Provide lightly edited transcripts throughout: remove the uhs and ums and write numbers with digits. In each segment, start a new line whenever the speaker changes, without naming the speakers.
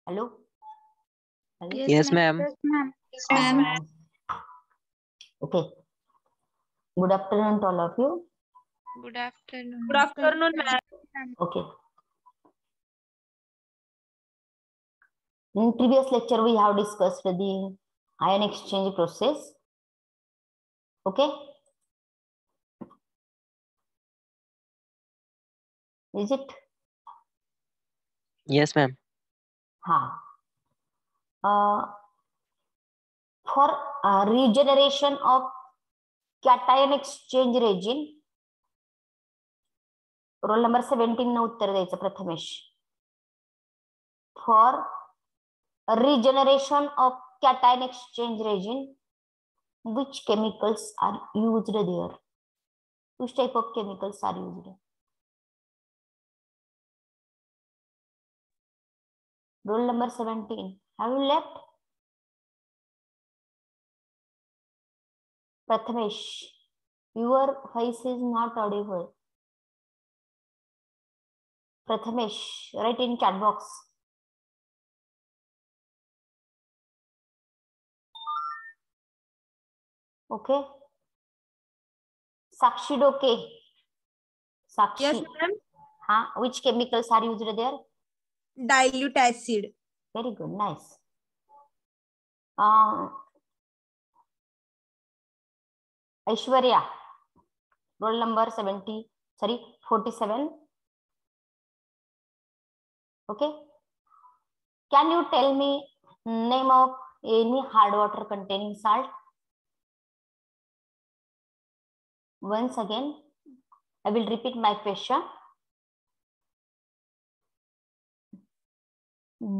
Hello? Hello?
Yes, ma'am.
Yes, ma'am.
Okay. Good afternoon to all of you.
Good afternoon.
Good afternoon, ma'am.
Okay. In previous lecture, we have discussed the ion exchange process. Okay. Is it?
Yes, ma'am.
For regeneration of cation exchange region, roll number 17 न उत्तर द्यायचं Prathamesh. For regeneration of cation exchange region, which chemicals are used there? Which type of chemicals are used? Roll number 17. Have you left? Prathamesh, your voice is not audible. Prathamesh, write in chat box. Okay. Sakshi Doke. Sakshi.
Yes, ma'am.
Which chemicals are used there?
Dilute acid.
Very good. Nice. Aishwarya. Roll number 47. Okay. Can you tell me name of any hard water containing salt? Once again, I will repeat my question.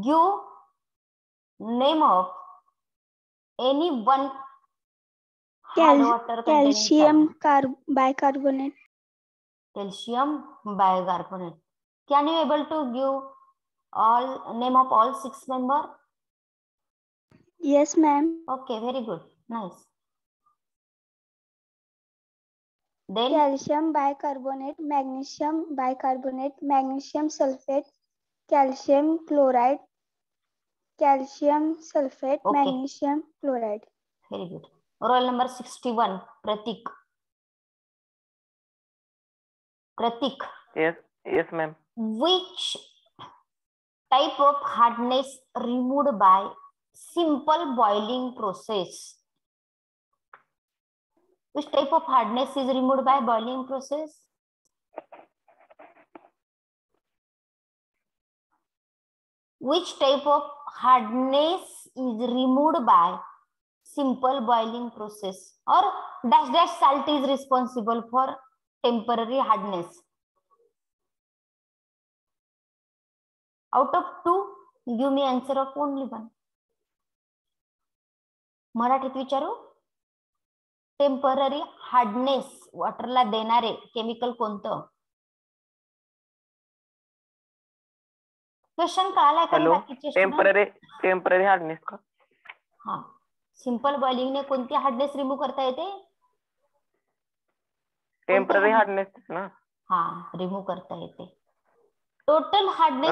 Give name of any one hard water containing
Calcium
salt.
bicarbonate.
Calcium bicarbonate. Can you able to give all name of all 6 members?
Yes, ma'am.
Okay, very good. Nice. Then
Calcium bicarbonate, magnesium bicarbonate, magnesium sulfate, calcium chloride, calcium sulfate,
Okay.
magnesium chloride.
Very good. Roll number 61, Pratik. Pratik.
Yes, ma'am.
Which type of hardness removed by simple boiling process? Which type of hardness is removed by boiling process? Which type of hardness is removed by simple boiling process? Or dash salt is responsible for temporary hardness? Out of 2, give me answer of only 1. मराठीत विचारू. Temporary hardness वॉटरला देणारे chemical कोणतं? Question कळालाय का बाकीचे?
Temporary hardness का?
हा. Simple boiling ने कोणती हार्डनेस रिमूव्ह करता येते?
टेम्पररी हार्डनेस ना.
हा, रिमूव्ह करता येते. Total hardness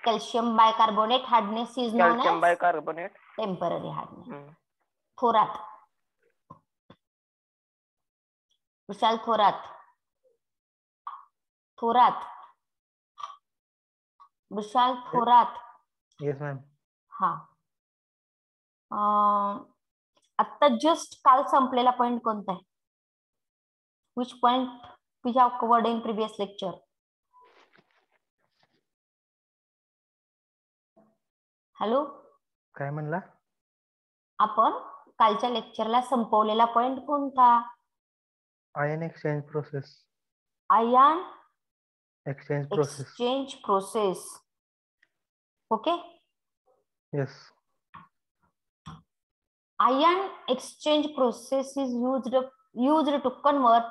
calcium bicarbonate hardness is known
calcium
as
bicarbonate
temporary hardness. Thorat. Vishal Thorat. Vishal Thorat.
Yes, ma'am.
हा. आता जस्ट काल संपलेला पॉइंट कोणता आहे? Which point we have covered in previous lecture? Hello,
काय म्हणला?
आपण कालच्या लेक्चरला संपवलेला पॉइंट कोणता?
Ion exchange process.
Ion
exchange
process. Okay.
Yes.
Ion exchange process is used to convert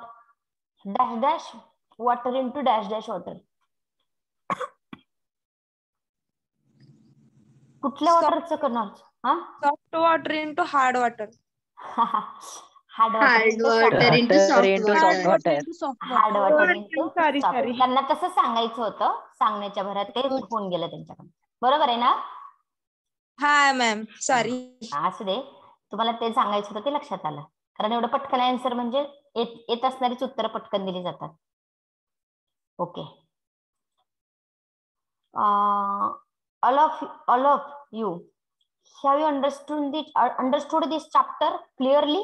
dash water into dash water. कुठल्या वॉटरचं करणार?
Soft water into hard water.
Hard water into
Water into soft water.
Hard water into
Sorry, sorry.
त्यांना तसं सांगायचं होतं, सांगण्याच्या भरात ते होऊन गेलं त्यांच्याकडून. बरोबर आहे ना?
हा मॅम सॉरी.
असू दे, तुम्हाला ते सांगायचं होतं ते लक्षात आलं. कारण एवढं पटकन आन्सर म्हणजे येत असणारीच उत्तरं पटकन दिली जातात. Okay. all of you have you understood this chapter clearly?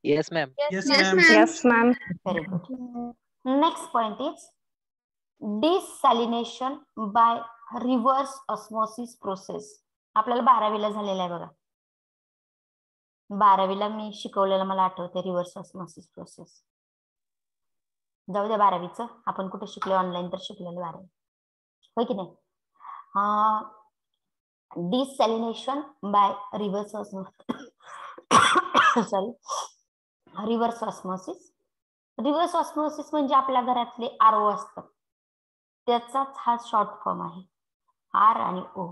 Yes, ma'am.
Yes,
Yes, ma'am.
Very good. Next point is desalination by reverse osmosis process. आपल्याला 12वीला झालेला आहे बघा. 12वीला मी शिकवलेलं मला आठवते रिव्हर्स ऑस्मॉसिस प्रोसेस. जाऊ द्या 12वीचं, आपण कुठे शिकलो, ऑनलाईन तर शिकलेलं 12वी, होय की नाही? Desalination by reverse osmosis reverse osmosis. Reverse osmosis म्हणजे आपल्या घरातले आरओ असतात, त्याचाच हा शॉर्ट फॉर्म आहे. आर आणि ओ,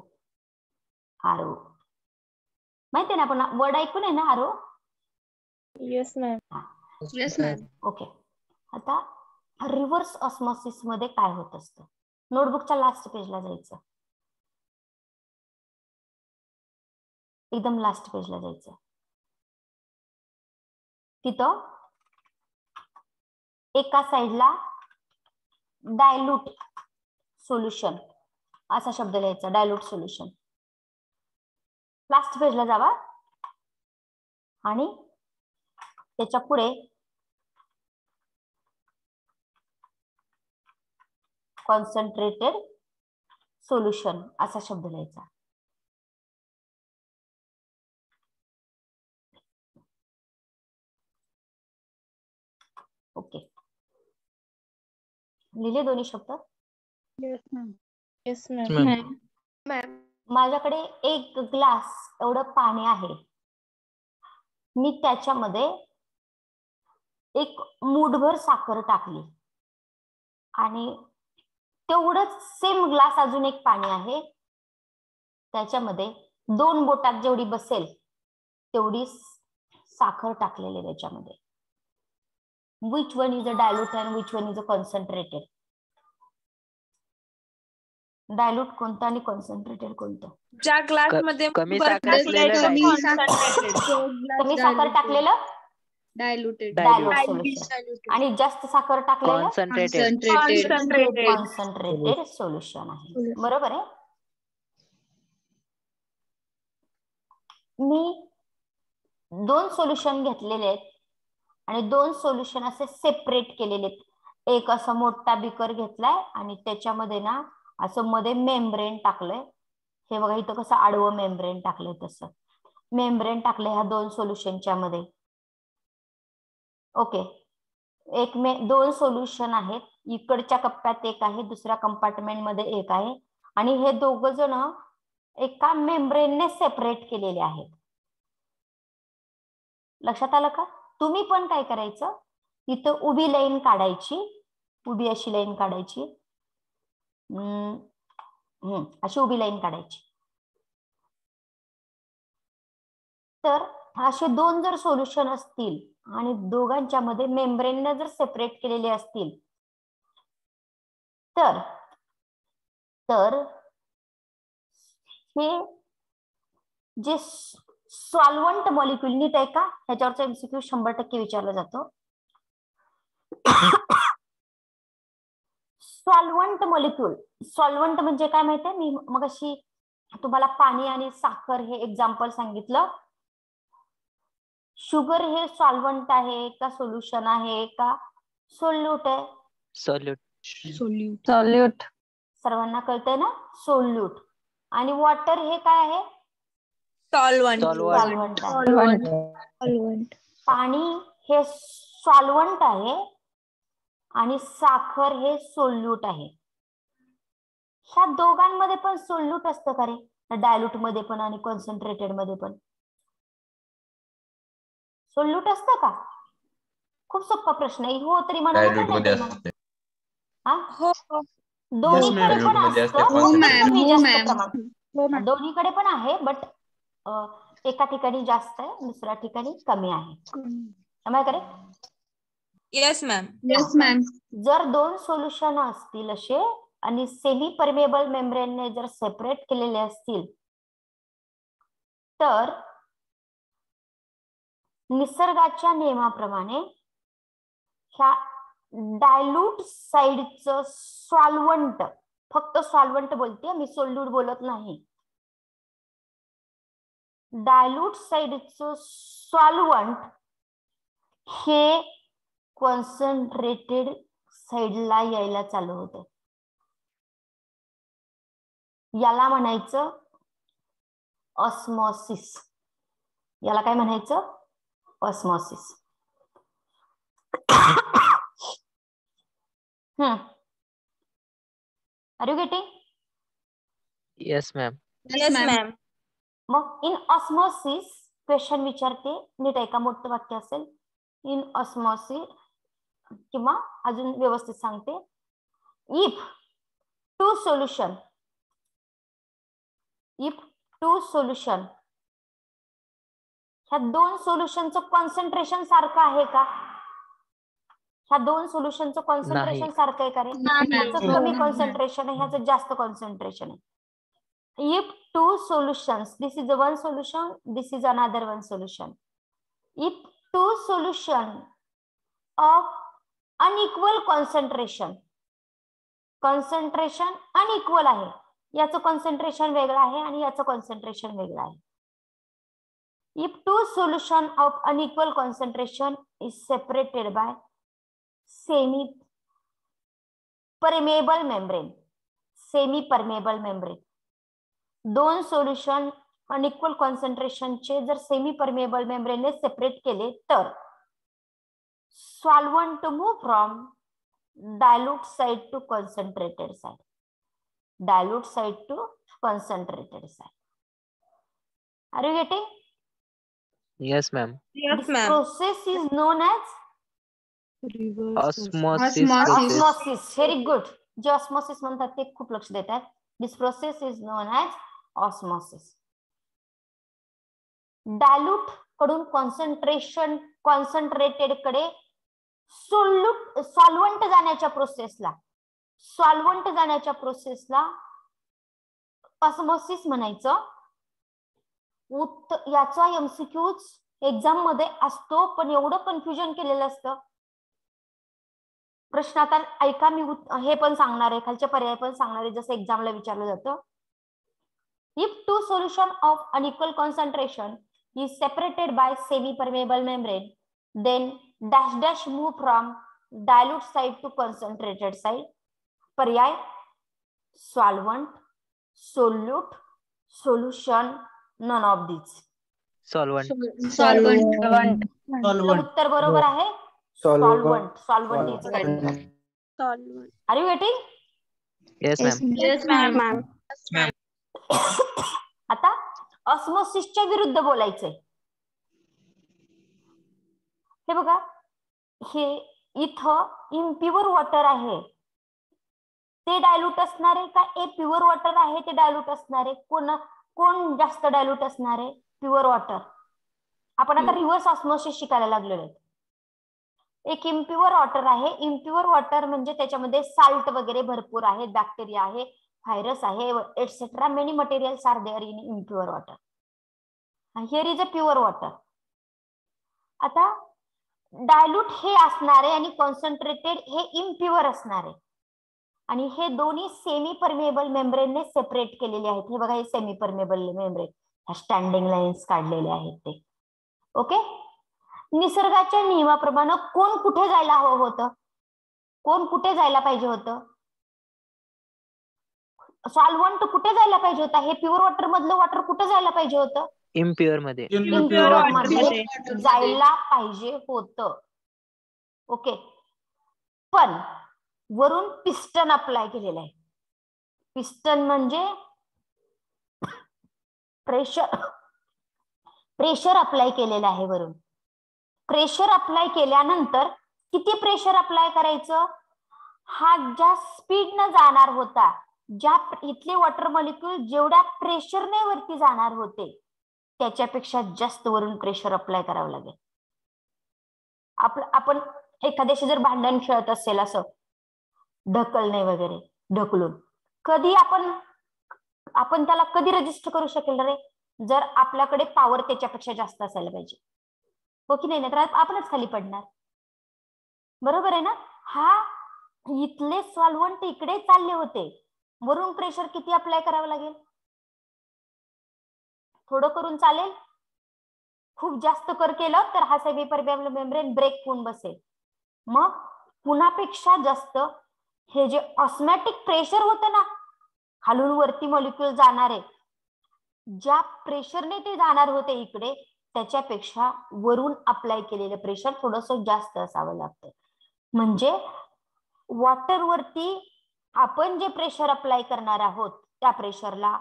आरओ. माहिती आहे ना, आपण वर्ड ऐकून आहे ना RO?
Yes ma'am.
Yes, ma'am.
Okay. आता रिव्हर्स ऑस्मॉसिस मध्ये काय होत असतं? नोटबुकच्या लास्ट पेजला जायचं, एकदम लास्ट पेजला जायचं. तिथं एका साइडला डायल्यूट सोल्युशन असा शब्द लिहायचा, डायल्यूट सोल्युशन. लास्ट पेजला जावा आणि त्याच्या पुढे कॉन्सन्ट्रेटेड सोल्युशन असा शब्द लिहायचा. ओके, लिहिले दोन्ही शब्द?
Yes
Ma'am.
मॅम.
माझ्याकडे 1 ग्लास एवढं पाणी आहे, मी त्याच्यामध्ये एक मूठभर साखर टाकली आणि तेवढंच सेम ग्लास अजून एक पाणी आहे, त्याच्यामध्ये 2 बोटात जेवढी बसेल तेवढी साखर टाकलेली त्याच्यामध्ये. Which one is a dilute and which one is a concentrated? Dilute कोणतं आणि कॉन्सन्ट्रेटेड कोणतं?
ज्या ग्लास मध्ये
कमी
बर्फ
साखर
टाकलाय तो
असलेलं
concentrated.
कमी साखर टाकलेलं
Diluted.
डायल्यूट सोल्युशन आणि जास्त साखर टाकलेलं
Concentrated.
Concentrated.
कॉन्सन्ट्रेटेड सोल्युशन आहे. बरोबर आहे. मी 2 सोल्युशन घेतलेले आहेत आणि 2 सोल्युशन असे सेपरेट केलेले आहेत. एक असा मोठा बिकर घेतलाय आणि त्याच्यामध्ये ना असं मध्ये मेम्ब्रेन टाकलंय. हे बघा इथं कसं आडवं मेम्ब्रेन टाकलंय, तसं मेम्ब्रेन टाकलंय ह्या 2 सोल्युशनच्या मध्ये. ओके, 2 सोल्युशन आहेत. इकडच्या कप्प्यात एक आहे, दुसऱ्या कंपार्टमेंट मध्ये एक आहे आणि हे दोघं जण एका मेम्ब्रेनने सेपरेट केलेले आहेत. लक्षात आलं का? तुम्ही पण काय करायचं, इथं उभी लाईन काढायची, उभी अशी लाईन काढायची, अशी उभी लाईन काढायची. तर असे 2 जर सोल्युशन असतील आणि दोघांच्या मध्ये मेम्ब्रेनने जर सेपरेट केलेले असतील तर हे जे सॉल्व्हंट मॉलिक्यूल, नीट आहे का? ह्याच्यावरचा एमसीक्यू 100% विचारला जातो. सॉल्व्हंट मॉलिक्यूल, सॉल्व्हंट म्हणजे काय माहितीये? मी मगाशी तुम्हाला पाणी आणि साखर हे एक्झाम्पल सांगितलं. शुगर हे सॉल्व्हंट आहे का सोल्युशन आहे का सोल्यूट आहे?
Solute.
सर्वांना कळतंय ना? सोल्यूट. आणि वॉटर हे काय आहे?
Solvent.
सॉल्व्हंट आहे. पाणी हे सॉल्व्हंट आहे आणि साखर हे सोल्यूट आहे. ह्या दोघांमध्ये पण सोल्यूट असतं का रे? डायल्यूट मध्ये पण आणि कॉन्सन्ट्रेटेड मध्ये पण सोल्यूट असतं का? खूप सोपा प्रश्न आहे. हो तरी म्हणा,
हो.
दोन्हीकडे पण असतं,
हो मॅम.
दोन्हीकडे पण आहे, बट एका ठिकाणी जास्त आहे, दुसऱ्या ठिकाणी कमी आहे. Am I correct?
Yes ma'am.
Yes, ma'am.
जर दोन सोल्युशन असतील असे आणि सेमी परमेबल मेम्ब्रेनने जर सेपरेट केलेले असतील तर निसर्गाच्या नियमाप्रमाणे ह्या डायल्यूट साइडचं सॉल्व्हंट, फक्त सॉल्व्हंट बोलते मी, सोल्यूट बोलत नाही. डायल्यूट साइडचं सॉल्व्हंट हे कॉन्सन्ट्रेटेड साइडला यायला चालू होतं. याला म्हणायचं ऑस्मॉसिस. याला काय म्हणायचं? Osmosis. Are you getting?
Yes, ma'am.
Yes ma'am.
मग इन ऑस्मॉसिस क्वेश्चन विचारते, नीट ऐका, मोठं वाक्य असेल. इन ऑस्मॉसिस किंवा अजून व्यवस्थित सांगते, इफ टू सोल्युशन ह्या दोन सोल्युशनचं कॉन्सन्ट्रेशन सारखं आहे का? ह्या दोन सोल्युशनचं कॉन्सन्ट्रेशन
नाही.
सारखं आहे का रे? ह्याचं कमी कॉन्सन्ट्रेशन आहे, ह्याचं जास्त कॉन्सन्ट्रेशन आहे. If two solutions, this is one solution, this is another one solution. If two solution of unequal concentration unequal आहे, याचं कॉन्सन्ट्रेशन वेगळं आहे आणि याचं कॉन्सन्ट्रेशन वेगळं आहे. If two solution of unequal concentration is separated by semi permeable membrane, दोन solution unequal कॉन्सन्ट्रेशनचे जर सेमी परमेबल मेम्ब्रेनने सेपरेट केले तर solvent move from dilute side to concentrated side. Are you getting?
Yes, ma'am.
Yes ma'am.
Process is known as
Osmosis
Osmosis.
process.
Osmosis. Very good. जे osmosis म्हणतात ते खूप लक्ष देतात. This process is known as osmosis. Dilute कडून concentrated कडे solvent जाण्याच्या प्रोसेसला ऑस्मॉसिस म्हणायचं. याचा एमसीक्यू एक्झाम मध्ये असतो, पण एवढं कन्फ्युजन केलेलं असतं. प्रश्न आता ऐका, मी हे पण सांगणार आहे, खालचे पर्याय पण सांगणार आहे, जसं एक्झामला विचारलं जातं. If two solution of unequal concentration is separated by semi permeable membrane, then dash dash move from dilute side to concentrated side. पर्याय solvent, solute, solution, none of these.
Solvent.
Solvent.
उत्तर बरोबर आहे. Solvent. Solvent.
Solvent.
Are you getting?
Yes, ma'am.
Yes, ma'am.
आता ऑस्मोसिसच्या विरुद्ध बोलायचंय. हे बघा, हे इथं इम्प्युअर वॉटर आहे, ते डायल्यूट असणार आहे का ए प्युअर वॉटर आहे ते डायल्यूट असणार आहे? कोण जास्त डायल्यूट असणार आहे? Pure water. आपण आता रिव्हर्स ऑस्मोसिस शिकायला लागलेलो आहे. एक इम्प्युअर वॉटर आहे. इम्प्युअर वॉटर म्हणजे त्याच्यामध्ये साल्ट वगैरे भरपूर आहे, बॅक्टेरिया आहे, व्हायरस आहे, etcetera. Many materials are there in impure water. Here is a pure water. आता डायल्यूट हे असणार आहे आणि कॉन्सन्ट्रेटेड हे इम्प्युअर असणार आहे. आणि हे दोन्ही सेमी परमेबल मेम्ब्रेनने सेपरेट केलेले आहेत. हे बघा, हे सेमी परमेबल मेम्ब्रेन, ह्या स्टँडिंग लाईन्स काढलेले आहेत ते. ओके. निसर्गाच्या नियमाप्रमाणे कोण कुठे जायला हवं होतं? कोण कुठे जायला पाहिजे होतं? सॉल्व्हंट कुठे जायला पाहिजे होता? हे प्युअर वॉटर मधलं वॉटर कुठे जायला पाहिजे होतं?
Impure मध्ये.
इम्प्युअर मध्ये जायला पाहिजे होतं. ओके. पण वरून पिस्टन अप्लाय केलेलं आहे. पिस्टन म्हणजे प्रेशर अप्लाय केलेलं आहे वरून. प्रेशर अप्लाय केल्यानंतर किती प्रेशर अप्लाय करायचं? हा ज्या स्पीडनं जाणार होता, ज्या इथले वॉटर मॉलिक्यूल जेवढ्या प्रेशरने वरती जाणार होते त्याच्यापेक्षा जास्त वरून प्रेशर अप्लाय करावं लागेल. आपण एखाद्याशी जर भांडण खेळत असेल असं ढकलणे वगैरे ढकलून, कधी आपण त्याला कधी रजिस्ट करू शकेल रे? जर आपल्याकडे पॉवर त्याच्यापेक्षा जास्त असायला पाहिजे, हो की नाही? तर आपणच खाली पडणार. बरोबर आहे ना? हा इथले सॉल्व्हंट इकडे चालले होते, वरून प्रेशर किती अप्लाय करावं लागेल? थोडं करून चालेल? खूप जास्त केलं तर हा सेमी परमेबल मेम्ब्रेन ब्रेक होऊन बसेल. मग पुन्हापेक्षा जास्त हे जे ऑस्मॅटिक प्रेशर होतं ना, खालून वरती मॉलिक्यूल जाणारे, ज्या प्रेशरने ते जाणार होते इकडे, त्याच्यापेक्षा वरून अप्लाय केलेलं प्रेशर थोडंसं जास्त असावं लागतं. म्हणजे वॉटरवरती आपण जे प्रेशर अप्लाय करणार आहोत त्या प्रेशरला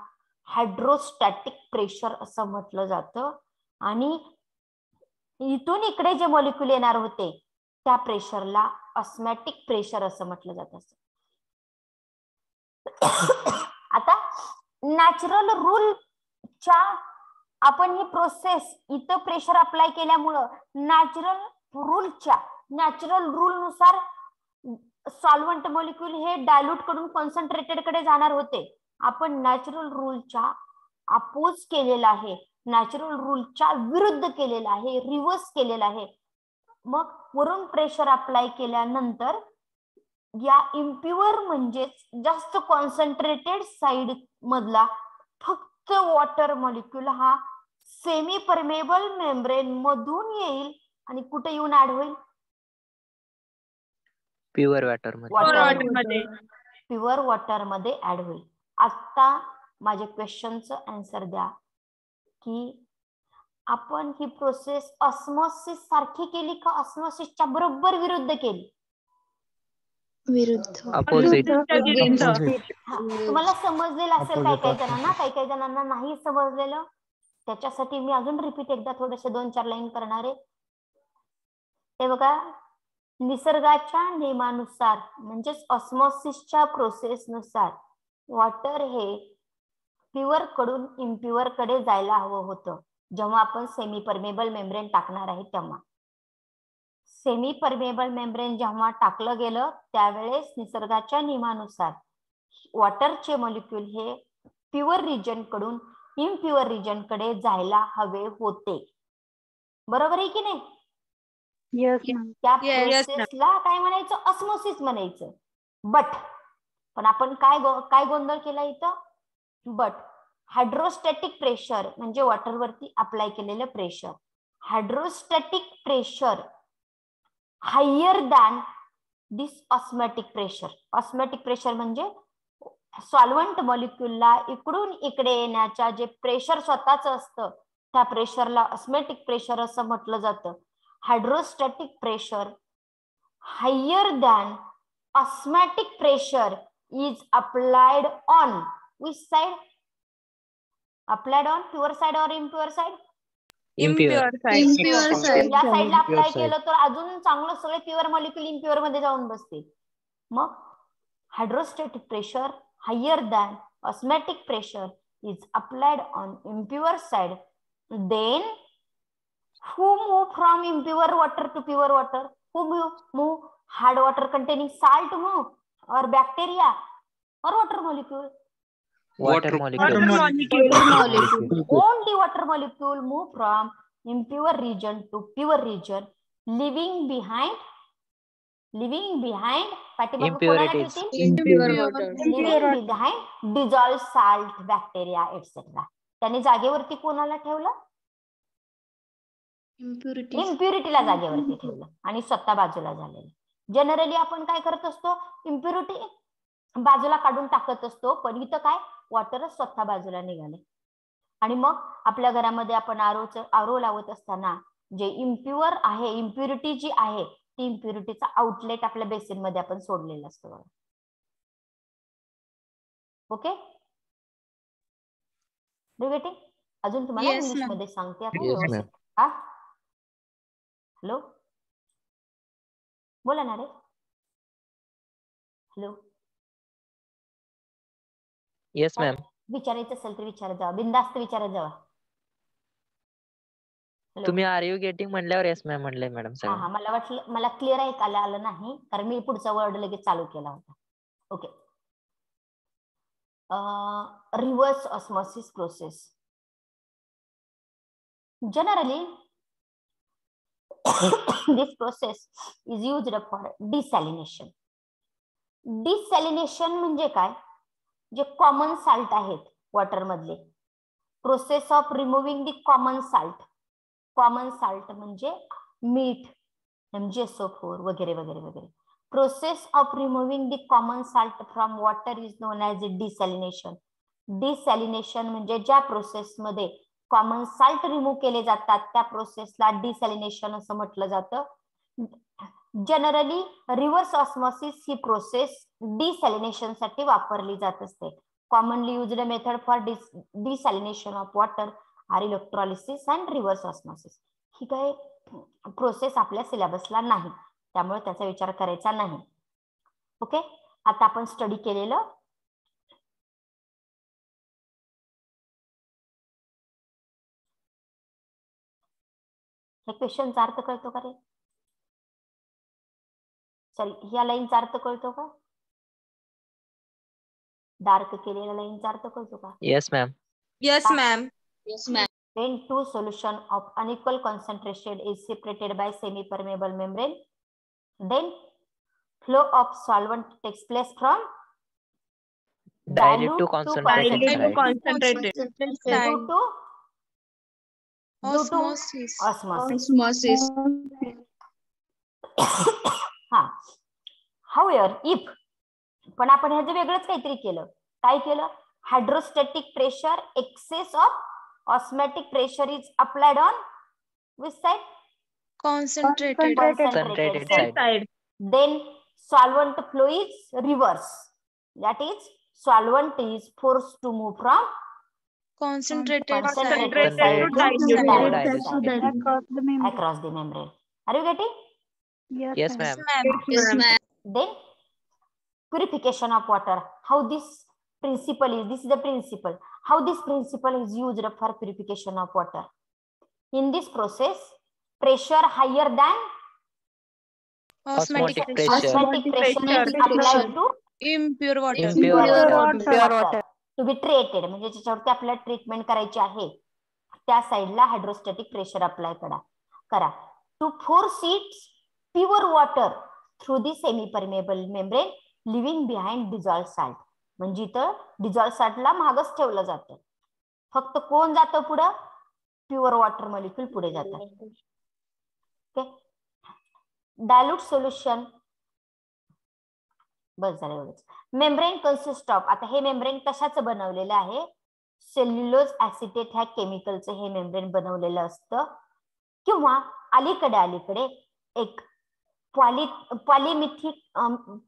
हायड्रोस्टॅटिक प्रेशर असं म्हटलं जातं. आणि इथून इकडे जे मॉलिक्यूल येणार होते त्या प्रेशरला ऑस्मॅटिक प्रेशर असं म्हटलं जात असतं. आता नॅचरल रूलच्या आपण ही प्रोसेस इथं प्रेशर अप्लाय केल्यामुळं नॅचरल रूल नुसार सॉल्व्हंट मॉलिक्यूल हे डायल्यूट कडून कॉन्सन्ट्रेटेड कडे जाणार होते. आपण नॅचरल रूलच्या अपोज केलेला आहे, नॅचरल रूलच्या विरुद्ध केलेला आहे, रिव्हर्स केलेला आहे. मग वरून प्रेशर अप्लाय केल्यानंतर या इम्प्युअर म्हणजेच जास्त कॉन्सन्ट्रेटेड साइड मधला फक्त वॉटर मॉलिक्यूल हा सेमी परमेबल मेम्ब्रेन मधून येईल आणि कुठे येऊन ऍड होईल?
प्युअर वॉटर मध्ये.
प्युअर वॉटर मध्ये ऍड होईल. आता माझे क्वेश्चनचं आन्सर द्या की आपण ही प्रोसेस ऑस्मोसिस सारखी केली का ऑस्मोसिसच्या बरोबर विरुद्ध केली?
विरुद्ध.
अपोजिट.
तुम्हाला समजलेलं असेल काही काही जणांना, काही काही जणांना नाही समजलेलं. त्याच्यासाठी मी अजून रिपीट एकदा थोडेसे 2-4 लाईन करणार आहे. ते बघा, निसर्गाच्या नियमानुसार म्हणजेच ऑस्मोसिसच्या प्रोसेसनुसार वॉटर हे प्युअर कडून इम्प्युअर कडे जायला हवं होतं. जेव्हा आपण सेमी परमेबल मेम्ब्रेन टाकणार आहे तेव्हा सेमी परमेबल मेम्ब्रेन जेव्हा टाकलं गेलं त्यावेळेस निसर्गाच्या नियमानुसार वॉटरचे मॉलिक्यूल हे प्युअर रिजन कडून इम्प्युअर रिजन कडे जायला हवे होते. बरोबर आहे की नाही? त्या प्रोसेसला काय म्हणायचं? ऑस्मोसिस म्हणायचं. पण आपण काय गोंधळ केला इथं? बट हायड्रोस्टॅटिक प्रेशर म्हणजे वॉटरवरती अप्लाय केलेलं pressure, hydrostatic pressure higher than this osmotic pressure. Osmotic pressure म्हणजे सॉल्व्हंट मॉलिक्यूलला इकडून इकडे येण्याच्या जे प्रेशर स्वतःच असतं त्या प्रेशरला ऑस्मॅटिक प्रेशर असं म्हटलं जातं. Hydrostatic pressure higher than osmotic pressure is applied on which side? Applied on pure side or impure side?
Impure.
या साइडला अप्लाय केलं तर अजून चांगलं सगळे प्युअर मॉलिक्यूल इम्प्युअर मध्ये जाऊन बसतील. मग hydrostatic pressure higher than osmotic pressure is applied on impure side. Then who move from impure water to pure water? Who move? Hard water containing salt move or bacteria or water molecule?
Water molecule.
Only water molecule move from impure region to pure region, leaving behind
Impurities.
leaving behind dissolved salt, bacteria, etc. त्यांनी जागेवरती कोणाला ठेवलं? इम्प्युरिटीला जागेवरती ठेवलं आणि स्वतः बाजूला झालेलं. जनरली आपण काय करत असतो? इम्प्युरिटी बाजूला काढून टाकत असतो, पण इथं काय? वॉटरच स्वतः बाजूला निघाले. आणि मग आपल्या घरामध्ये आपण आरो लावत असताना जे इम्प्युअर आहे, इम्प्युरिटी जी आहे ती इम्प्युरिटीचा आउटलेट आपल्या बेसिन मध्ये आपण सोडलेलं असतं. ओके, अजून तुम्हाला
Yes,
इंग्लिश
ma'am.
मध्ये सांगते आता
Yes,
व्यवस्थित. हॅलो, बोला ना रे. Hello,
Yes, ma'am.
विचारायचं असेल तर विचारत जावा, बिनधास्त विचारत जावा.
तुम्ही आर यू गेटिंग म्हणल्यावर येस मॅम म्हणले मॅडम
हा
सगळं.
हा मला वाटलं मला क्लिअर ऐकायला आलं नाही कारण मी पुढचा वर्ड लगेच चालू केला होता. Okay. Reverse osmosis process. Generally, this process is used for desalination. Desalination म्हणजे काय? जे कॉमन साल्ट आहेत वॉटर मधले. Process of removing the common salt. Common salt म्हणजे मीठ, MgSO4 वगैरे वगैरे वगैरे. Process of removing the common salt from water is known as desalination. Desalination म्हणजे ज्या प्रोसेसमध्ये कॉमन साल्ट रिमूव्ह केले जातात त्या प्रोसेसला डिसॅलिनेशन असं म्हटलं जातं. जनरली रिव्हर्स ऑस्मॉसिस ही प्रोसेस डिसॅलिनेशन साठी वापरली जात असते. Commonly used method for desalination of water are electrolysis and reverse osmosis. ही काय प्रोसेस आपल्या सिलेबसला नाही त्यामुळे त्याचा विचार करायचा नाही. ओके. आता आपण स्टडी केलेलं हे क्वेश्चनचा अर्थ कळतो का रे? सॉरी ह्या लाईनचा अर्थ कळतो का? डार्क केलेल्या लाईनचा अर्थ कळतो का?
Yes ma'am.
Yes, ma'am.
When two solution of unequal concentration is separated by semi-permeable membrane, then flow of solvent takes place from
Dilute to
concentrated.
concentrated, right?
Due to
Osmosis.
osmosis. हा. However, if पण आपण ह्याचं वेगळंच काहीतरी केलं. काय केलं? Hydrostatic pressure excess of osmotic pressure is applied on which side?
Concentrated.
Concentrated side.
Then solvent flow is reverse. That is solvent is forced to move from
Concentrated
concentrated
side.
side to dilute
Dilute
side across the membrane. Are you getting?
Yes ma'am.
Then purification of water. How this principle is? This is the principle. How this principle is used for purification of water? In this process, pressure higher than
Osmotic
osmotic pressure is applied to
impure water.
Impure water.
To be treated. म्हणजे ज्याच्यावरती आपल्याला treatment करायची आहे त्या साईडला hydrostatic pressure apply करा. To force it pure water through the semi permeable membrane leaving behind dissolve salt. म्हणजे इथं डिझॉल्व साल्टला मागच ठेवलं जातं. फक्त कोण जातं पुढं? प्युअर वॉटर मॉलिक्यूल पुढे जातात. ओके. Dilute solution. बस झालं एवढंच. Membrane consist of. आता हे मेम्ब्रेन कशाचं बनवलेलं आहे? सेल्युलोज ऍसिटेट ह्या केमिकलचं हे मेम्ब्रेन बनवलेलं असतं. किंवा अलीकडे एक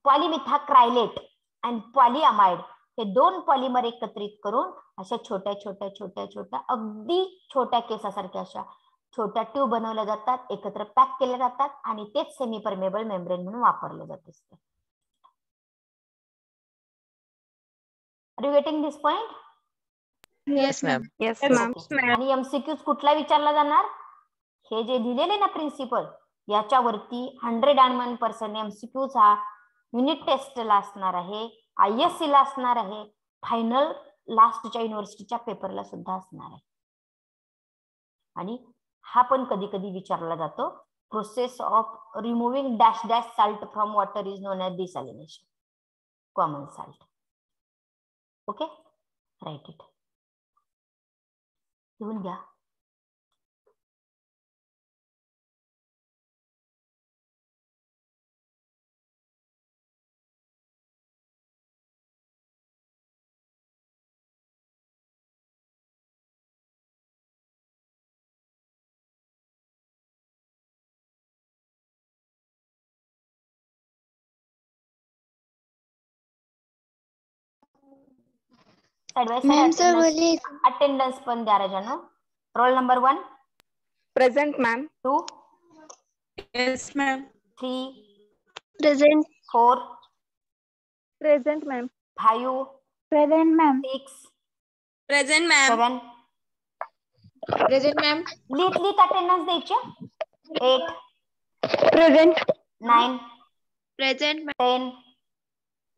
पॉलिमिथाक्रायलेट आणि पॉलिअमाइड हे दोन पॉलिमर एकत्रित करून अशा छोट्या अगदी छोट्या केसासारख्या अशा छोट्या ट्यूब बनवल्या जातात, एकत्र पॅक केल्या जातात आणि तेच सेमी परमेबल मेम्ब्रेन म्हणून वापरलं जात असतं. Are you getting this point?
Yes, ma'am.
आणि एमसीक्यूज कुठला विचारला जाणार? हे जे दिलेले ना प्रिन्सिपल याच्यावरती 101% एमसीक्यूज हा युनिट टेस्टला असणार आहे, ISC ला असणार आहे, फायनल लास्टच्या युनिव्हर्सिटीच्या पेपरला सुद्धा असणार आहे. आणि हा पण कधी कधी विचारला जातो. Process of removing dash dash salt from water is known as desalination. Common salt. Okay. Write it. लिहून घ्या. अटेंडन्स पण द्या राजानो. Roll number 1.
Present, ma'am.
2.
Yes, ma'am.
3.
Present.
4.
Present, ma'am.
5.
Present, ma'am.
6.
Present, ma'am.
7.
Present, ma'am.
लिहित attendance द्यायची. 8,
Present.
9,
Present, ma'am.
10,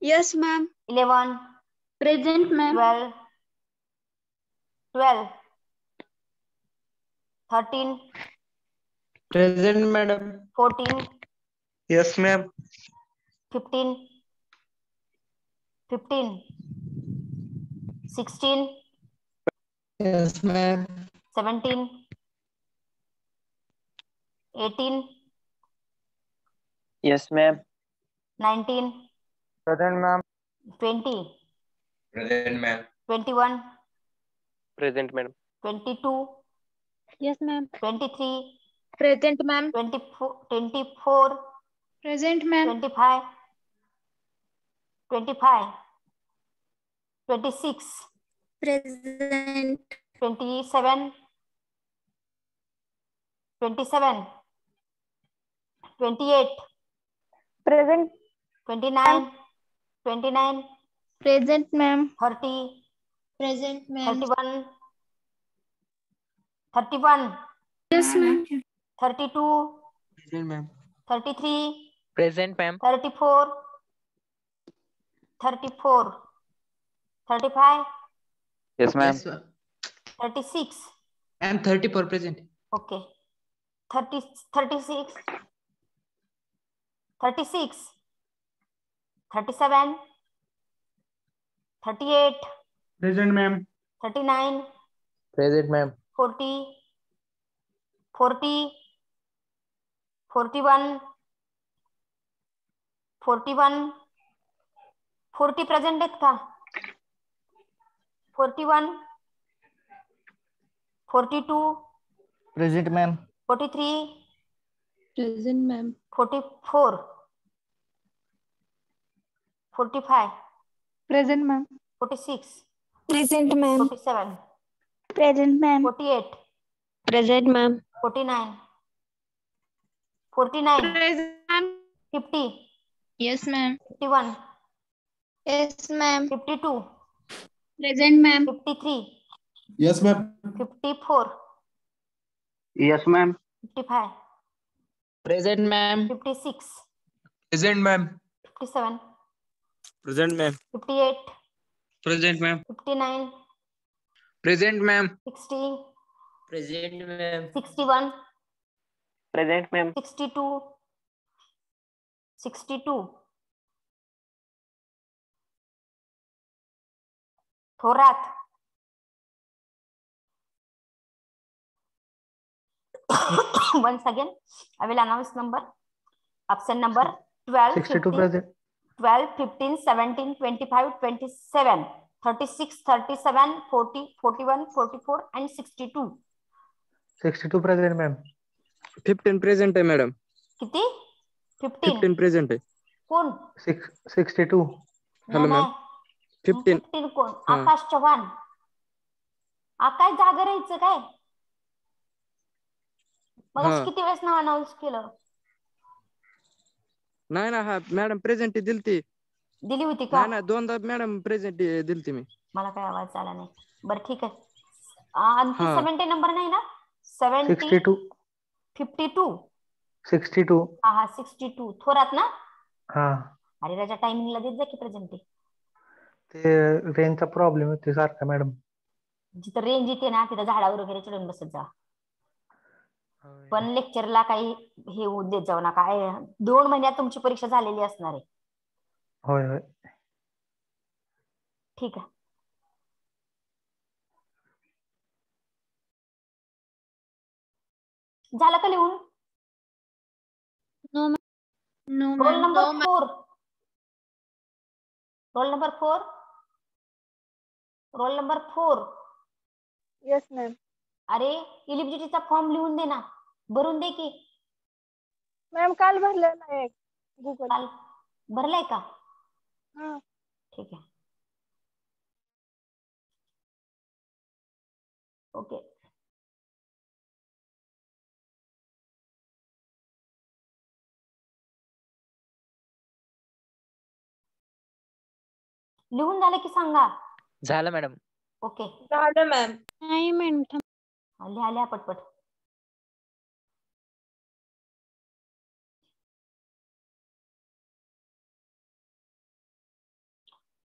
Yes, ma'am.
11,
Present, ma'am.
12, 13,
Present, madam.
14,
Yes, ma'am.
15, 16,
Yes, ma'am.
17, 18,
Yes, ma'am.
19,
Present, ma'am.
20,
Present, ma'am.
21,
Present, madam.
22,
Yes, ma'am.
23,
Present, ma'am.
24,
Present, ma'am.
25, 26,
Present.
27, 28,
Present.
29,
Present, ma'am.
30,
Present, ma'am.
31,
Yes, ma'am.
32,
Present, ma'am.
33,
Present, ma'am.
34, 35,
Yes, ma'am.
36.
I'm 34 present.
Okay. 36, 36, 37, 38,
Present, ma'am.
39,
Present, ma'am.
40, 41, 40 present आहेत का? 41, 42,
Present, ma'am.
43,
Present, ma'am.
44, 45,
Present, ma'am.
46,
Present, ma'am.
47,
Present, ma'am.
48,
Present, ma'am.
49, 49,
Present, ma'am.
50,
Yes, ma'am.
51,
Yes, ma'am.
52,
Present, ma'am.
53,
Yes, ma'am.
54,
Yes, ma'am.
55,
Present, ma'am.
56,
Present, ma'am.
57,
Present, ma'am.
58,
Present, ma'am.
59,
Present, ma'am.
60,
Present, ma'am.
61,
Present, ma'am.
62, 62, Thorat. Once again, I will announce number. Absent number 12,
62
15,
present.
12, 15, 17, 25, 27, 36, 37, 40, 41, 44, and 62.
62 present, ma'am.
15 present आहे madam.
किती? 15.
15 present आहे.
कोण?
62.
Hello,
नाही,
ma'am.
नाही.
15.
15 कोण?
हा.
आकाश चव्हाण. आकाश जागा राहायचं काय? मग
हा.
किती वेळेस नाव अनाऊन्स केलं?
नाही ना, हा मॅडम प्रेझेंट दिलती.
दिली होती का?
नाही ना, दोनदा मॅडम प्रेझेंट दिलती मी.
मला काय आवाज आला नाही. बरं ठीक आहे. आणखी
हा.
70 नंबर नाही ना? 70,
62.
52.
62.
हा 62. थोरात ना?
हा.
अरे राजा टायमिंगला देत जा की प्रेझेंट.
ते रेंजचा प्रॉब्लेम होते सारखा मॅडम.
जिथं रेंज येते ना तिथं झाडावर वगैरे चढून बसत जा. पण लेक्चरला काही हे होऊ देत जाऊ नका. 2 महिन्यात तुमची परीक्षा झालेली असणार आहे.
होय होय.
ठीक आहे. झालं का लिहून?
No,
roll
ma'am.
Number 4. Roll number 4. Roll number 4.
Yes, ma'am.
अरे इलिजिबिलिटीचा फॉर्म लिहून दे ना. भरून दे की.
मॅम काल भरलेला आहे गुगल.
काल भरलाय का?
हा.
ठीक आहे. ओके. लिहून झालं की सांगा.
झालं मॅडम.
ओके.
झालं, मॅम. नाही, मॅम.
लिहा लिहा पटपट.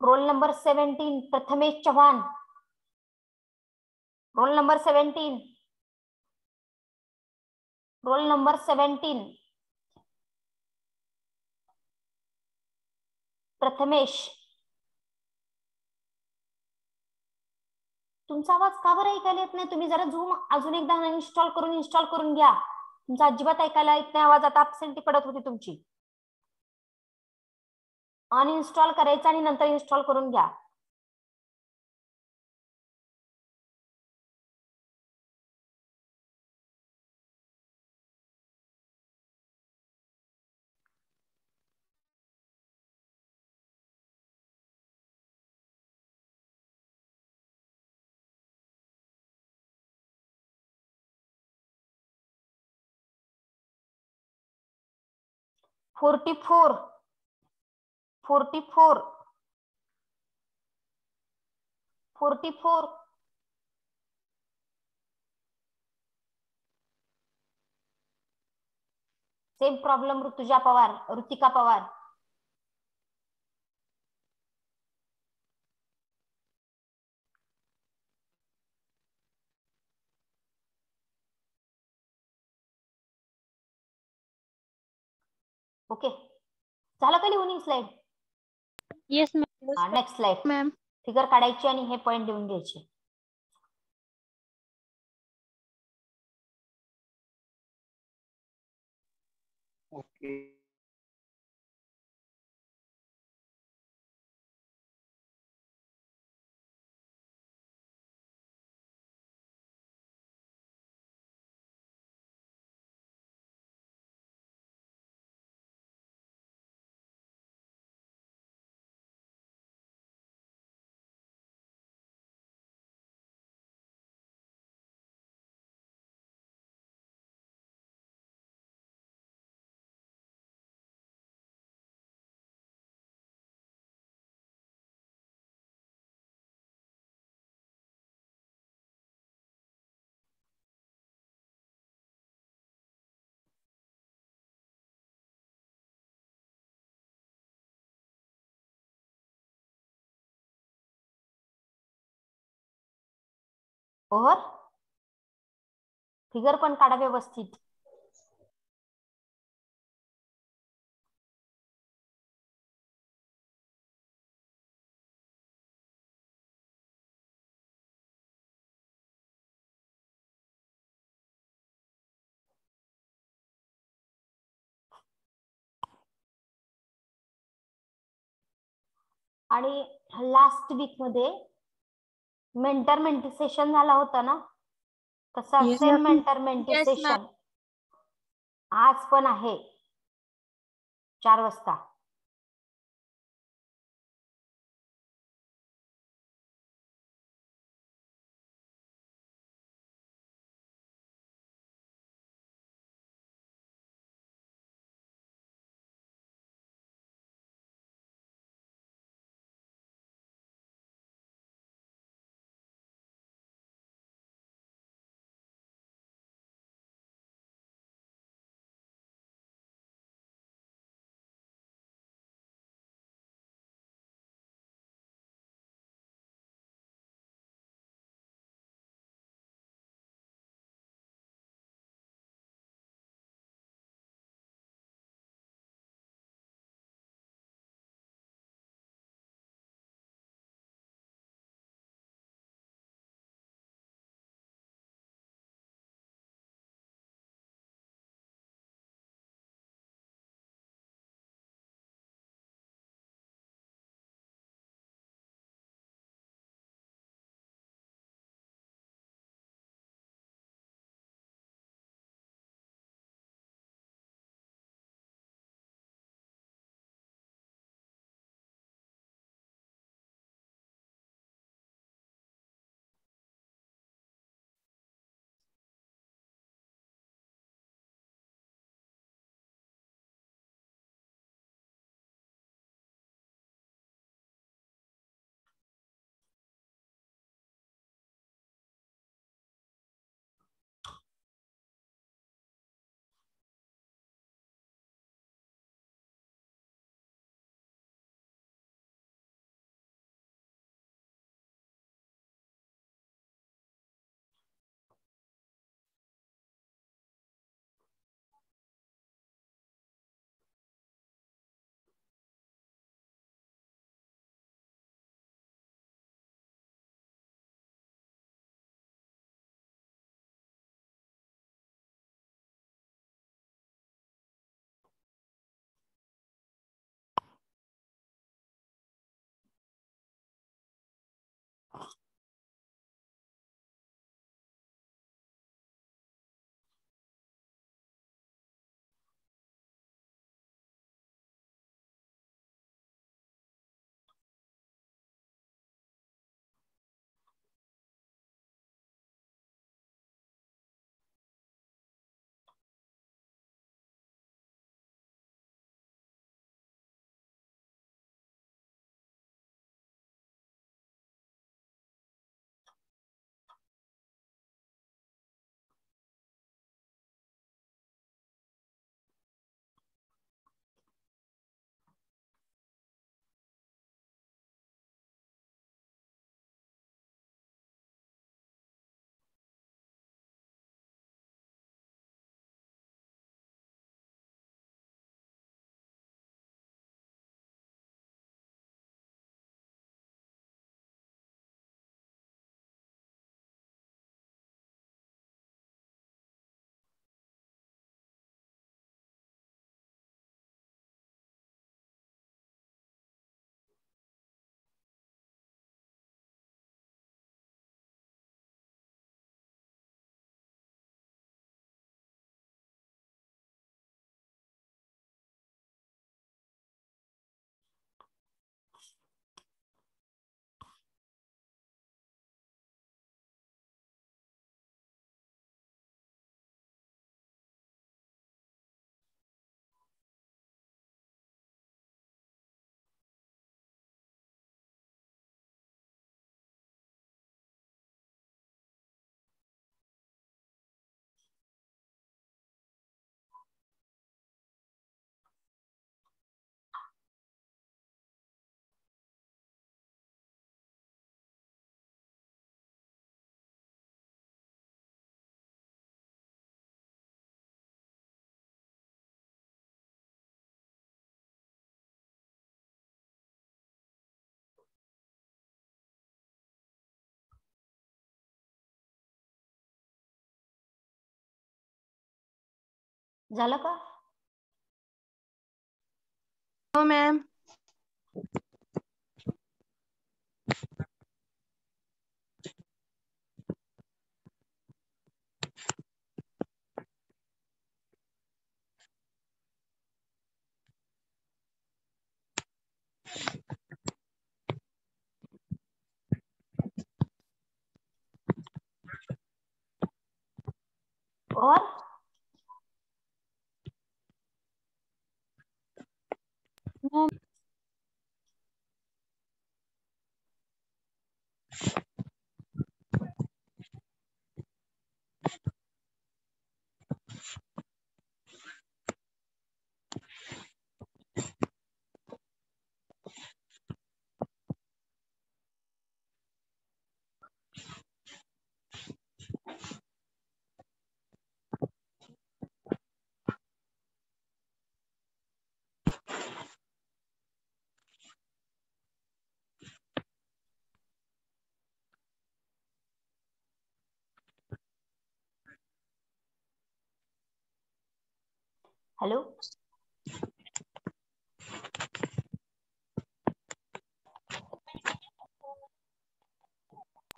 Roll number 17 Prathamesh Chavan. Roll number 17. Roll number 17 Prathamesh. तुमचा आवाज का बरं ऐकायला येत नाही? तुम्ही जरा झूम अजून एकदा इन्स्टॉल करून घ्या. तुमचा अजिबात ऐकायला येत नाही आवाज. आता ऍब्सेंटी पडत होती तुमची. अनइन्स्टॉल करायचं आणि नंतर इन्स्टॉल करून घ्या. Forty four. Same problem Rutuja Pawar, Rutika Pawar. Okay, झालं का लिहून ही slide?
Yes ma'am.
Next slide.
Ma'am.
Figure काढायची आणि हे पॉइंट देऊन घ्यायचे.
ओके.
ओव्हर. फिगर पण काढा व्यवस्थित. आणि लास्ट वीक मध्ये मेंटर मेंटी सेशन झाला होता ना, तसा
Yes,
same
ma'am.
Mentor mentee
Yes, ma'am.
Session आज पण आहे 4 वाजता. झालं का?
हो मॅम.
और
No.
Hello,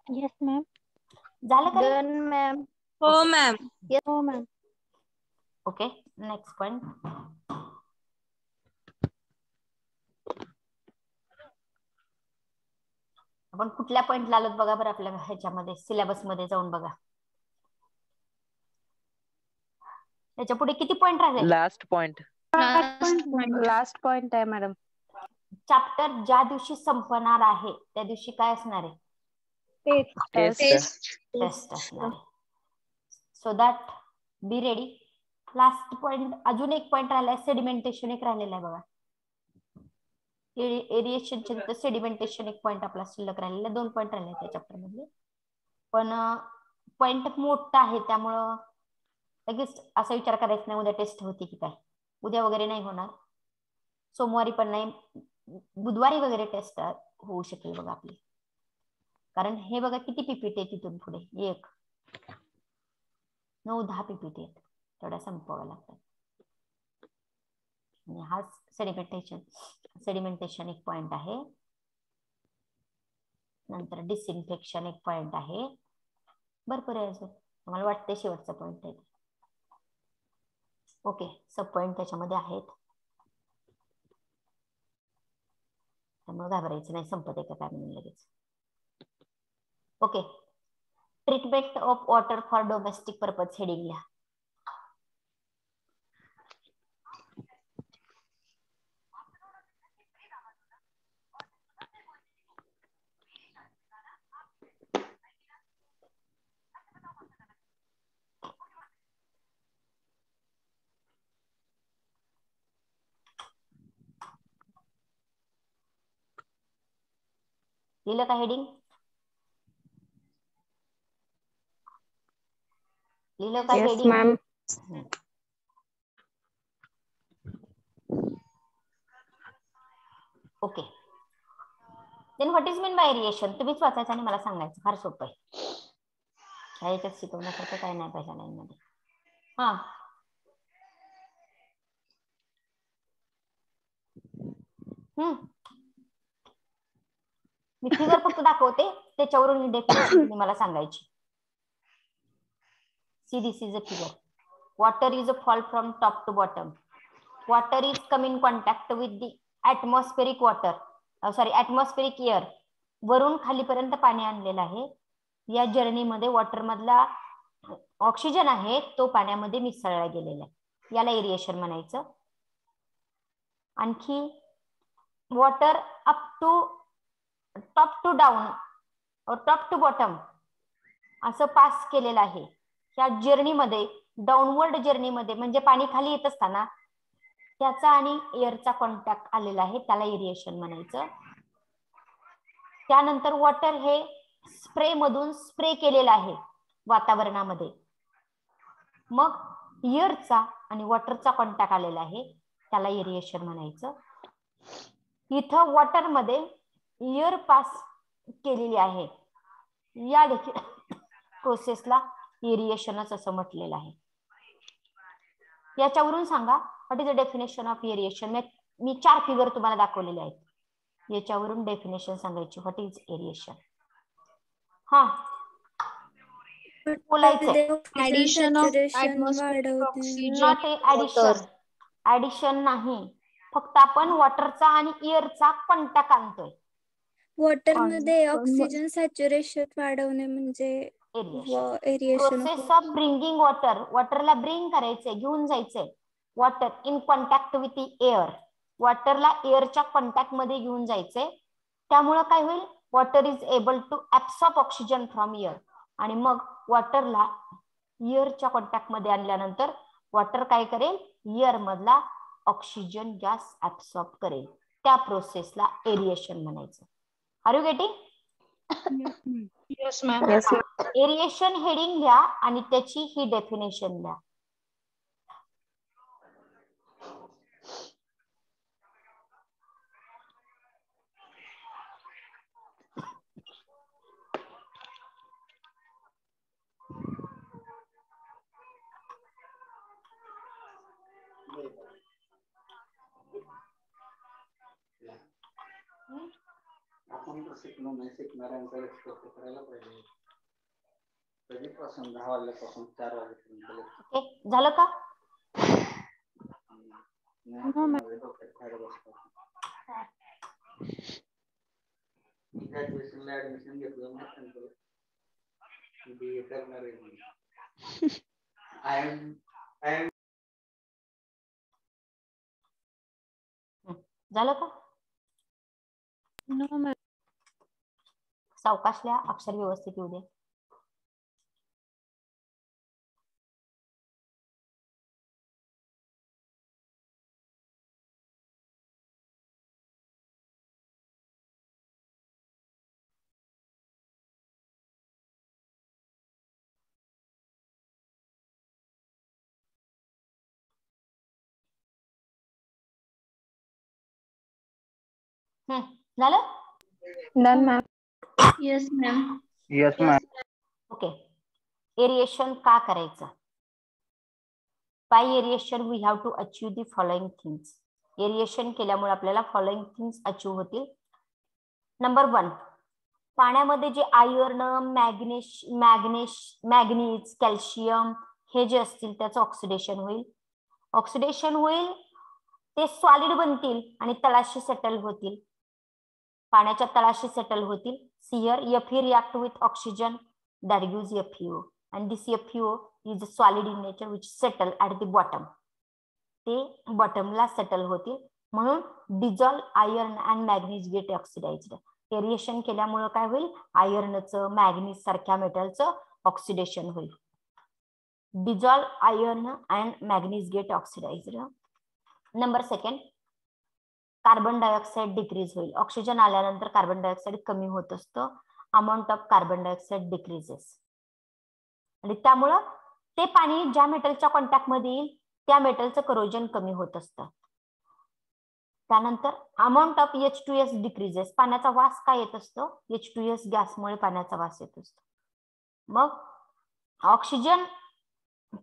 Yes, ma'am.
झालं का रे?
Done, ma'am.
हो ma'am.
Oh, ma'am.
Okay, next point. आपण कुठल्या पॉइंटला आलोत बघा बरं आपल्या ह्याच्यामध्ये सिलेबस मध्ये जाऊन बघा. त्याच्या पुढे किती पॉइंट राहिले?
Last point.
Last point आहे मॅडम.
चॅप्टर ज्या दिवशी संपणार आहे त्या दिवशी काय असणार आहे?
टेस्ट.
टेस्ट असणार आहे. So that be ready. Last point, अजून एक पॉइंट राहिलाय, सेडिमेंटेशन एक राहिलेला आहे बघा. एरिएशनच्या तिथं सेडिमेंटेशन एक पॉइंट आपला शिल्लक राहिलेला, 2 पॉइंट राहिले त्या चॅप्टर मधले. पण पॉइंट मोठा आहे त्यामुळं लगेच असा विचार करायचा नाही उद्या टेस्ट होती की काय. उद्या वगैरे नाही होणार, सोमवारी पण नाही, बुधवारी वगैरे टेस्ट होऊ शकेल बघा आपली. कारण हे बघा किती पीपीटी आहे तिथून पुढे, 1 9 10 पीपीटी आहेत, तेवढ्या संपवाव्या लागतात. आणि हा सेडिमेंटेशन एक पॉइंट आहे. नंतर डिसइन्फेक्शन एक पॉइंट आहे. भरपूर आहे अजून, मला वाटते शेवटचा पॉइंट आहे. ओके, सब पॉइंट त्याच्यामध्ये आहेत, त्यामुळे घाबरायचं नाही संपत आहे का काय म्हणून लगेच. Okay, treatment of water for domestic purpose heading लिहा. लिहिलं का हेडिंग? लिहिलं का
Yes,
heading?
ma'am.
Okay, then what is mean by aeration? तुम्हीच वाचायचं आणि मला सांगायचं, फार सोपं आहे. ह्याच्यात शिकवण्यासारखं काय नाही पहिल्या लाईन मध्ये. हा, मी फिगर फक्त दाखवते, त्याच्यावरून डेफिनेशन तुम्ही मला सांगायची. See, this is a figure. Water is a fall from top to bottom. Water is come in contact with the atmospheric water. atmospheric air. वरून खालीपर्यंत पाणी आणलेलं आहे. या जर्नीमध्ये वॉटर मधला ऑक्सिजन आहे तो पाण्यामध्ये मिसळला गेलेला आहे, याला एरिएशन म्हणायचं. आणखी water up to top to down, top to bottom असं पास केलेलं आहे. ह्या जर्नीमध्ये, डाऊनवर्ड जर्नीमध्ये म्हणजे पाणी खाली येत असताना त्याचा आणि एअरचा कॉन्टॅक्ट आलेला आहे, त्याला एरिएशन म्हणायचं. त्यानंतर वॉटर हे स्प्रे मधून स्प्रे केलेलं आहे वातावरणामध्ये, मग एअरचा आणि वॉटरचा कॉन्टॅक्ट आलेला आहे, त्याला एरिएशन म्हणायचं. इथं वॉटर मध्ये एअर पास केलेली आहे, या देखील प्रोसेसला एरिएशनच असं म्हटलेलं आहे. याच्यावरून सांगा what is the definition of aeration. Me 4 figure तुम्हाला दाखवलेले आहेत. याच्यावरून डेफिनेशन सांगायची व्हॉट इज एरिएशन. हा बोलायचंय.
Addition of atmospheric oxygen.
Not addition. Addition नाही, फक्त आपण वॉटरचा आणि एअरचा कॉन्टॅक्ट आणतोय.
वॉटर मध्ये ऑक्सिजन सॅच्युरेशन वाढवणे म्हणजे aeration.
Process of bringing water. वॉटरला ब्रिंग करायचंय, घेऊन जायचंय. Water in contact with the air. वॉटरला एअरच्या कॉन्टॅक्ट मध्ये घेऊन जायचंय. त्यामुळे काय होईल, water is able to absorb oxygen from air. आणि मग वॉटरला एअरच्या कॉन्टॅक्ट मध्ये आणल्यानंतर वॉटर काय करेल, एअर मधला ऑक्सिजन गॅस ऍब्सॉर्ब करेल. त्या प्रोसेसला एरिएशन म्हणायचं. Are you getting?
Yes, ma'am.
Aeration heading घ्या आणि त्याची ही डेफिनेशन द्या.
आपण तर शिकलो नाही, शिकणाऱ्यांचा रिस्पेक्ट करायला पाहिजे. कधीपासून 10 वाजल्यापासून 4 वाजेपर्यंत.
ओके, झालं का?
ग्रॅज्युएशनला ऍडमिशन घेतलं ना, BA करणार आहे.
झालं का?
No, ma'am.
सावकाशल्या, अक्षर व्यवस्थित येऊ दे. झालं?
Done, ma'am.
Yes, ma'am.
Yes ma'am.
Okay. Aeration का करायचं? By aeration we have to achieve the following things. Aeration केल्यामुळे आपल्याला फॉलोइंग थिंग्स अचीव होतील. नंबर 1, पाण्यामध्ये जे आयर्न, मॅग्नीज, कॅल्शियम हे जे असतील त्याचं ऑक्सिडेशन होईल. ऑक्सिडेशन होईल, ते सॉलिड बनतील आणि तळाशी सेटल होतील. पाण्याच्या तळाशी सेटल होतील. Here Fe react with oxygen that gives FeO and this FeO is solid in nature which settle at the bottom. ते बॉटमला सेटल होतील म्हणून dissolve iron and manganese get oxidized. Aeration केल्यामुळे काय होईल, आयर्नचं, मॅग्नीज सारख्या मेटलचं ऑक्सिडेशन होईल. Dissolve iron and manganese get oxidized. Number 2, carbon dioxide decrease होईल. ऑक्सिजन आल्यानंतर कार्बन डायऑक्साइड कमी होत असतं. Amount of carbon dioxide decreases. आणि त्यामुळं ते पाणी ज्या मेटलच्या कॉन्टॅक्ट मध्ये येईल त्या मेटलचं करोजन कमी होत असतं. त्यानंतर अमाऊंट ऑफ H2S डिक्रीजेस. पाण्याचा वास काय येत असतो, H2S गॅसमुळे पाण्याचा वास येत असतो. मग ऑक्सिजन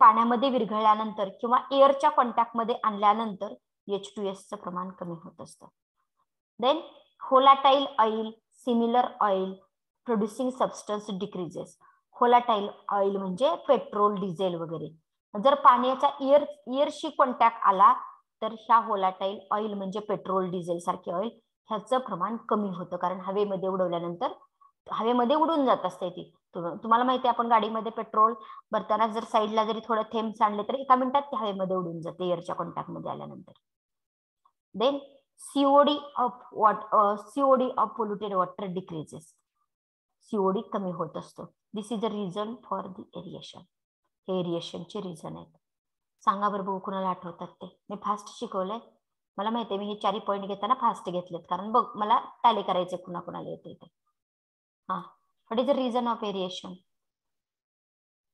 पाण्यामध्ये विरघळल्यानंतर किंवा एअरच्या कॉन्टॅक्ट मध्ये आणल्यानंतर H2S चं प्रमाण कमी होत असतं. Then volatile oil, similar oil producing substance decreases. Volatile oil म्हणजे पेट्रोल, डिझेल वगैरे. जर पाण्याचा एअरशी कॉन्टॅक्ट आला तर ह्या व्होलाटाईल ऑइल म्हणजे पेट्रोल, डिझेल सारखे ऑइल ह्याचं प्रमाण कमी होतं. कारण हवेमध्ये उडवल्यानंतर हवेमध्ये उडून जात असते ती. तुम्हाला माहिती आहे, आपण गाडीमध्ये पेट्रोल भरताना जर साईडला जरी थोडं थेंब सांडले तर एका मिनिटात ते हवेमध्ये उडून जाते एअरच्या कॉन्टॅक्ट मध्ये आल्यानंतर. Then COD of polluted water decreases. COD कमी होत असतो. This is the reason for the aeration. हे एरिएशनचे रिझन आहेत. सांगा बरं बघू कुणाला आठवतात ते. मी फास्ट शिकवलंय, मला माहिती आहे. मी हे 4 पॉईंट घेताना फास्ट घेतलेत कारण बघ मला टॅली करायचे कुणाला येते ते. हा, what is the reason of aeration?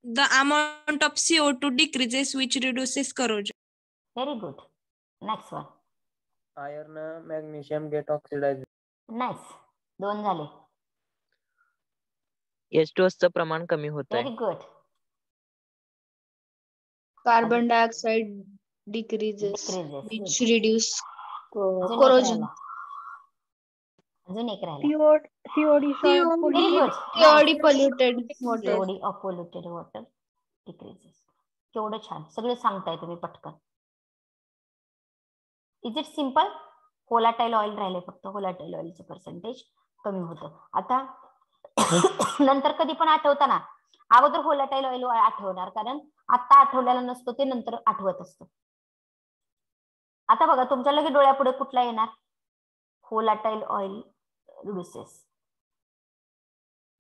The amount of CO2 decreases which reduces corrosion.
Very good. Next one.
Iron, magnesium get oxidize.
Nice. 2 झाले.
H2S चं प्रमाण कमी होत आहे.
Very good.
Carbon dioxide decreases,
Decreases.
which
Good.
reduce
अजून एक
corrosion.
राहिला. अजून एक राहिला.
COD solid
Very good.
COD
Nice.
polluted water.
COD or polluted water decreases. केवढं छान, सगळे सांगताय तुम्ही पटकन. Is it simple? Volatile oil राहिले फक्त, होलाटाईल ऑइलचं पर्सेंटेज कमी होतं. आता नंतर कधी पण आठवताना अगोदर होलाटाईल ऑइल आठवणार, कारण आता आठवलेला नसतो, ते नंतर आठवत असतं. आता बघा तुमच्या लगेच डोळ्यापुढे कुठला येणार? Volatile oil reduces.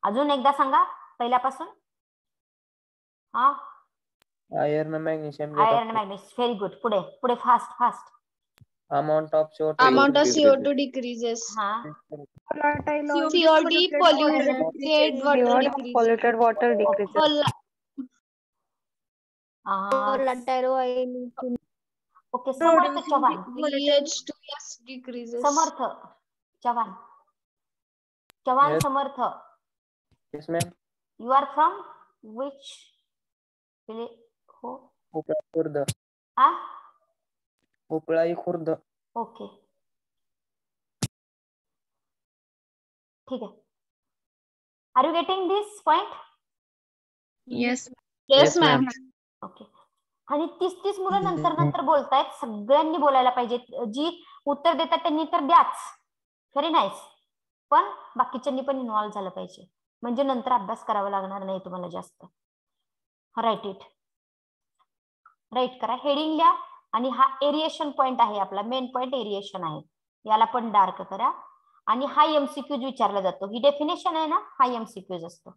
अजून एकदा सांगा पहिल्यापासून. हा,
iron magnesium
iron magnesium. Very good. पुढे पुढे fast fast.
amount of
Amount of
CO2
CO2 decreases.
हा,
volatile oil
COD polluted water decreases.
polluted water decreases.
volatile oil
ओके. Samarth Chavan.
VH2S decreases.
Samarth Chavan. Chavan
Yes.
Samarth.
yes ma'am
you are from which? हो.
उपळा खुर्द
हा,
Uplai Khurd
okay. ठीक आहे. Are you getting this point?
Yes,
Yes,
ma'am.
Okay. आणि 30 मुलं नंतर नंतर बोलतायत. सगळ्यांनी बोलायला पाहिजे. जी उत्तर देतात त्यांनी तर द्याच. Very nice. पण बाकीच्यांनी पण इन्व्हॉल्व्ह झालं पाहिजे, म्हणजे नंतर अभ्यास करावा लागणार नाही तुम्हाला जास्त. Write it. राईट करा. हेडिंग लिहा. आणि हा एरिएशन पॉइंट आहे आपला, मेन पॉइंट एरिएशन आहे. याला पण डार्क करा. आणि हा एमसीक्यूज विचारला जातो. ही डेफिनेशन आहे ना, हा एमसीक्यूज असतो.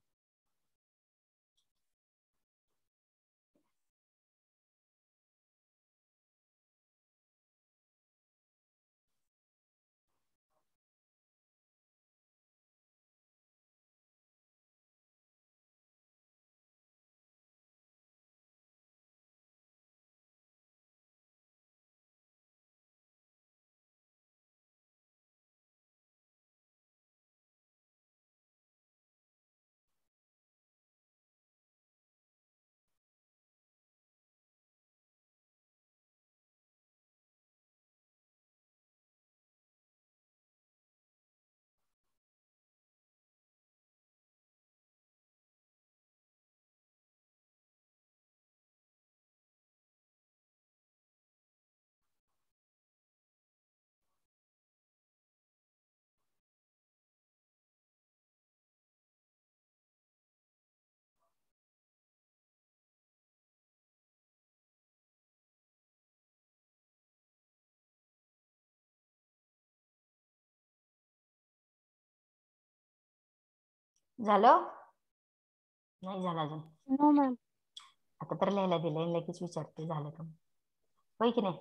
झालं? नाही झालं अजून.
No, ma'am.
आता तर लिहायला दिलंय, लगेच विचारते झालं का, होय की नाही?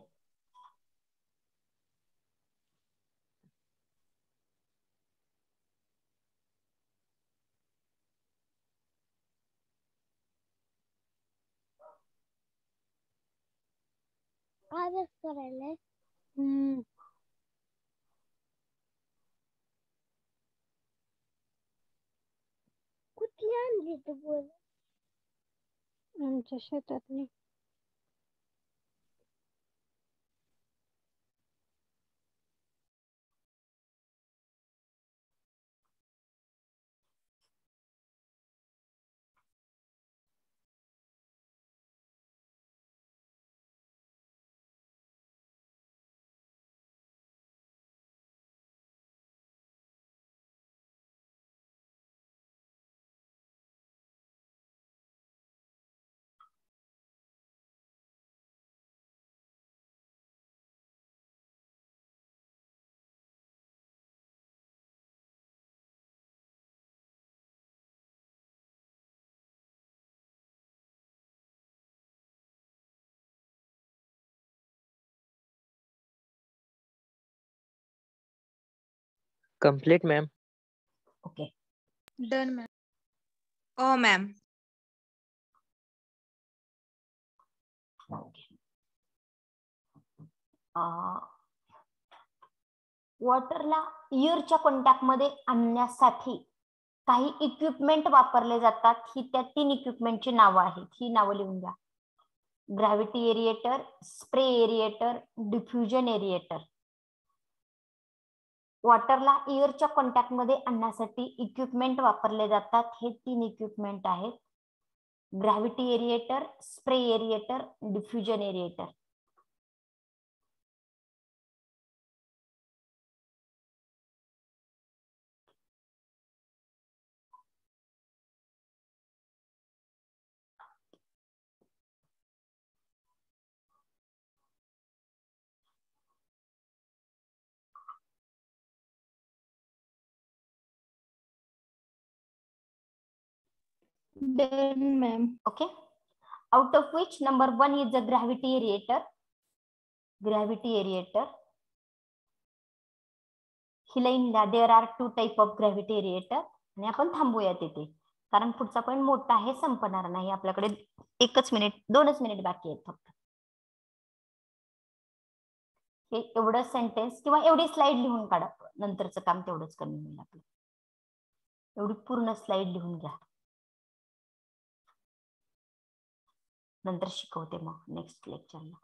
आजच करायला. कुठली आणली तू बोल? आमच्या शेतातली.
complete ma'am
okay.
Done, ma'am.
Oh, ma'am.
वॉटरला इयरच्या कॉन्टॅक्ट मध्ये आणण्यासाठी काही इक्विपमेंट वापरले जातात. ही त्या 3 इक्विपमेंटची नावं आहेत. ही नावं लिहून घ्या. Gravity aerator, spray aerator, diffusion aerator. वॉटरला एअरच्या कॉन्टॅक्ट मध्ये आणण्यासाठी इक्विपमेंट वापरले जातात. हे 3 इक्विपमेंट आहेत. Gravity aerator, spray aerator, diffusion aerator.
Done, ma'am.
Okay. Out of which number 1 is the gravity aerator. Gravity aerator. ही लाईनला there are 2 type of gravity aerator. आणि आपण थांबूयात इथे कारण पुढचा पॉईंट मोठा आहे, संपणार नाही. आपल्याकडे 2 मिनिट बाकी आहेत फक्त. हे एवढं सेंटेन्स किंवा एवढी स्लाइड लिहून काढा. नंतरचं काम तेवढंच कमी होईल आपलं. एवढी पूर्ण स्लाइड लिहून घ्या. नंतर शिकवते मग next लेक्चरला.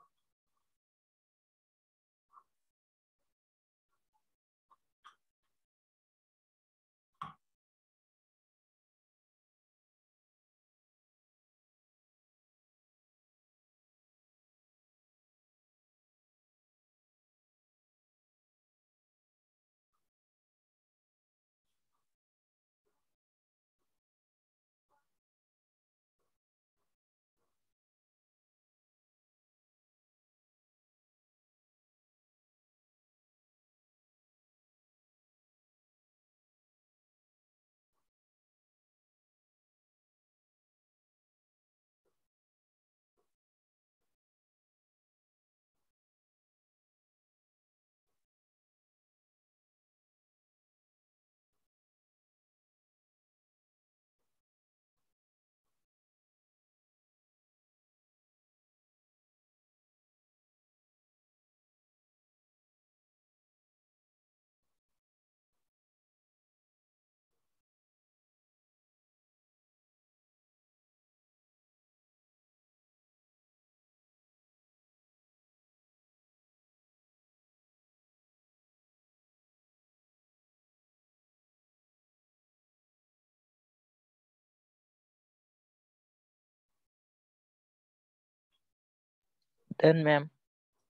Done, ma'am.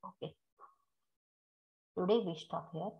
Okay. Today we stop here.